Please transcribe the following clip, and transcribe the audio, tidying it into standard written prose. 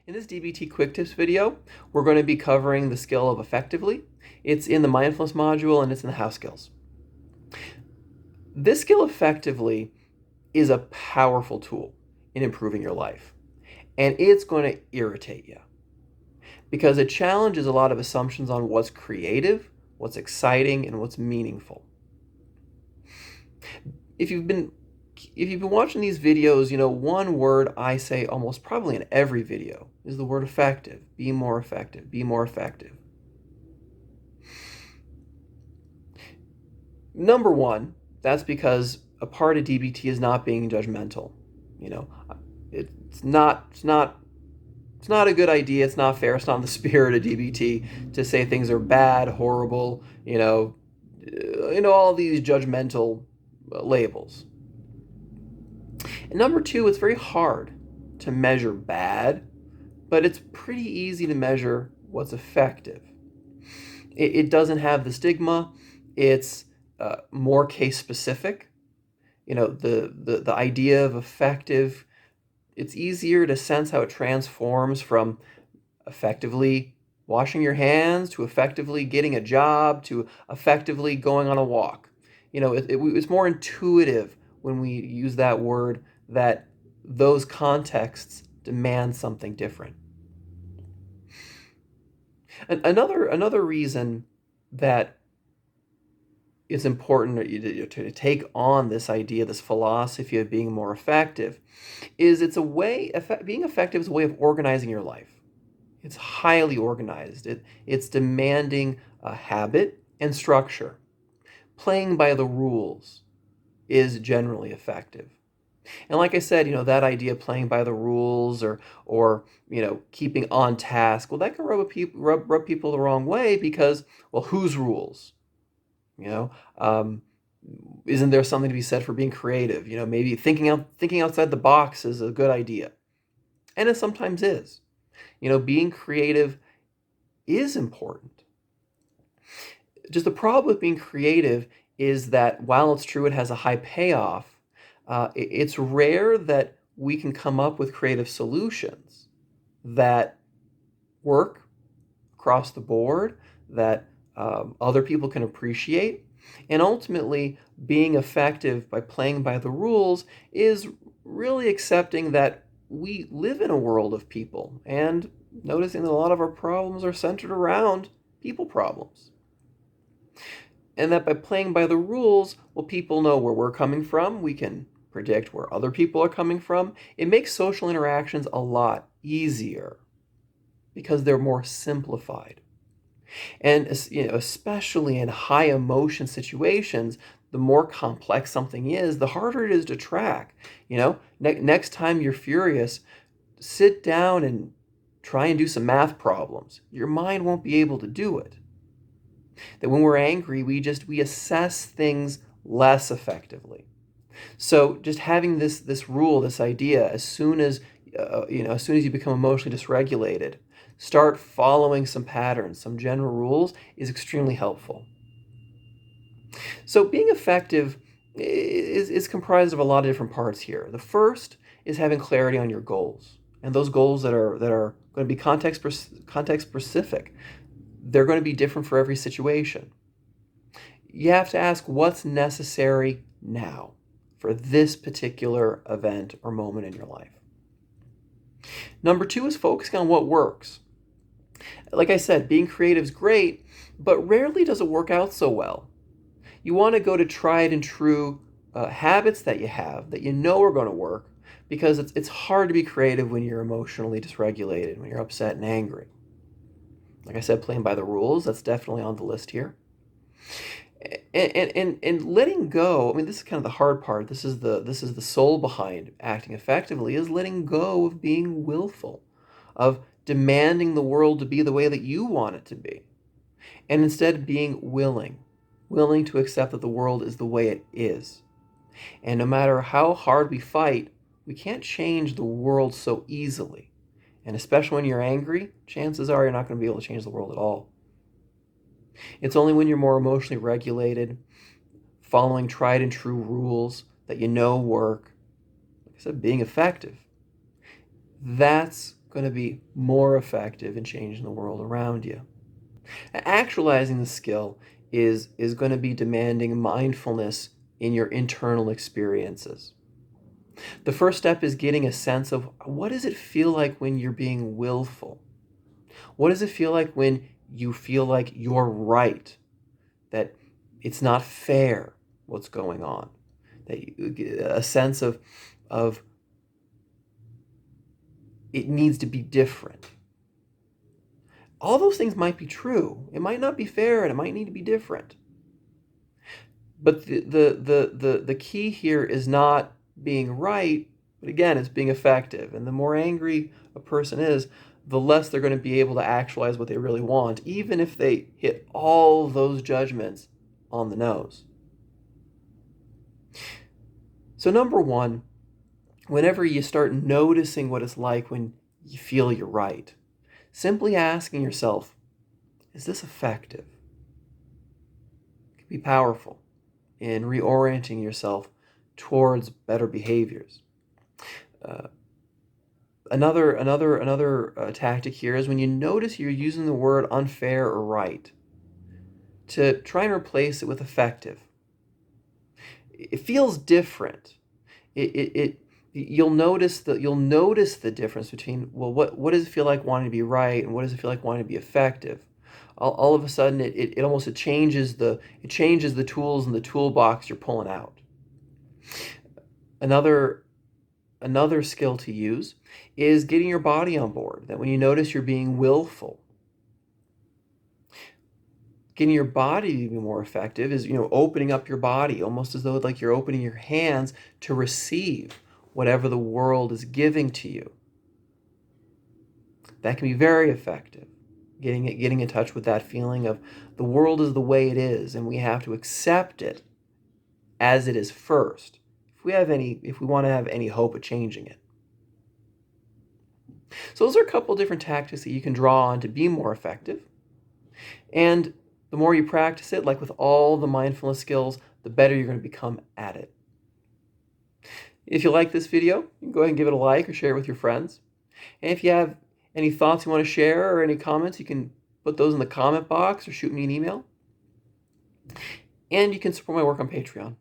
In this DBT Quick Tips video, we're going to be covering the skill of effectively. It's in the mindfulness module and it's in the house skills. This skill effectively is a powerful tool in improving your life. And it's going to irritate you because it challenges a lot of assumptions on what's creative, what's exciting, and what's meaningful. If you've been watching these videos, one word I say almost probably in every video is the word effective. Be more effective. Be more effective. Number one, that's because a part of DBT is not being judgmental. It's not a good idea. It's not fair. It's not in the spirit of DBT to say things are bad, horrible, all these judgmental labels. And number two, it's very hard to measure bad, but it's pretty easy to measure what's effective. It doesn't have the stigma. It's more case specific. The idea of effective, it's easier to sense how it transforms from effectively washing your hands to effectively getting a job to effectively going on a walk. It's more intuitive when we use that word, that those contexts demand something different. Another reason that it's important to take on this idea, this philosophy of being more effective, is being effective is a way of organizing your life. It's highly organized. It's demanding a habit and structure. Playing by the rules is generally effective. And like I said, that idea of playing by the rules or keeping on task, well, that can rub people the wrong way because, well, whose rules? Isn't there something to be said for being creative? Maybe thinking outside the box is a good idea. And it sometimes is. Being creative is important. Just the problem with being creative is that while it's true it has a high payoff, it's rare that we can come up with creative solutions that work across the board, that other people can appreciate. And ultimately, being effective by playing by the rules is really accepting that we live in a world of people and noticing that a lot of our problems are centered around people problems. And that by playing by the rules, well, people know where we're coming from. We can predict where other people are coming from. It makes social interactions a lot easier because they're more simplified. And especially in high emotion situations, the more complex something is, the harder it is to track. Next time you're furious, sit down and try and do some math problems. Your mind won't be able to do it. That when we're angry, we assess things less effectively. So just having this rule, this idea, as soon as you become emotionally dysregulated, start following some patterns, some general rules is extremely helpful. So being effective is comprised of a lot of different parts here. The first is having clarity on your goals, and those goals that are going to be context specific. They're going to be different for every situation. You have to ask what's necessary now for this particular event or moment in your life. Number two is focusing on what works. Like I said, being creative is great, but rarely does it work out so well. You want to go to tried and true habits that you have that are going to work, because it's hard to be creative when you're emotionally dysregulated, when you're upset and angry. Like I said, playing by the rules, that's definitely on the list here. And letting go, this is kind of the hard part. This is the soul behind acting effectively, is letting go of being willful, of demanding the world to be the way that you want it to be. And instead being willing to accept that the world is the way it is. And no matter how hard we fight, we can't change the world so easily. And especially when you're angry, chances are you're not going to be able to change the world at all. It's only when you're more emotionally regulated, following tried and true rules that work, like I said, being effective, that's going to be more effective in changing the world around you. Actualizing the skill is going to be demanding mindfulness in your internal experiences. The first step is getting a sense of what does it feel like when you're being willful? What does it feel like when you feel like you're right? That it's not fair what's going on? That a sense of it needs to be different. All those things might be true. It might not be fair and it might need to be different. But the key here is not being right, but again, it's being effective. And the more angry a person is, the less they're going to be able to actualize what they really want, even if they hit all those judgments on the nose. So number one, whenever you start noticing what it's like when you feel you're right, simply asking yourself, is this effective? It can be powerful in reorienting yourself towards better behaviors. Another tactic here is when you notice you're using the word unfair or right, to try and replace it with effective. It feels different. You'll notice the difference between, well, what does it feel like wanting to be right and what does it feel like wanting to be effective? All of a sudden it changes the tools in the toolbox you're pulling out. Another skill to use is getting your body on board. That when you notice you're being willful, getting your body to be more effective is, opening up your body, almost as though like you're opening your hands to receive whatever the world is giving to you. That can be very effective. Getting in touch with that feeling of the world is the way it is, and we have to accept it as it is first, if we want to have any hope of changing it. So those are a couple of different tactics that you can draw on to be more effective. And the more you practice it, like with all the mindfulness skills, the better you're going to become at it. If you like this video, you can go ahead and give it a like or share it with your friends. And if you have any thoughts you want to share or any comments, you can put those in the comment box or shoot me an email. And you can support my work on Patreon.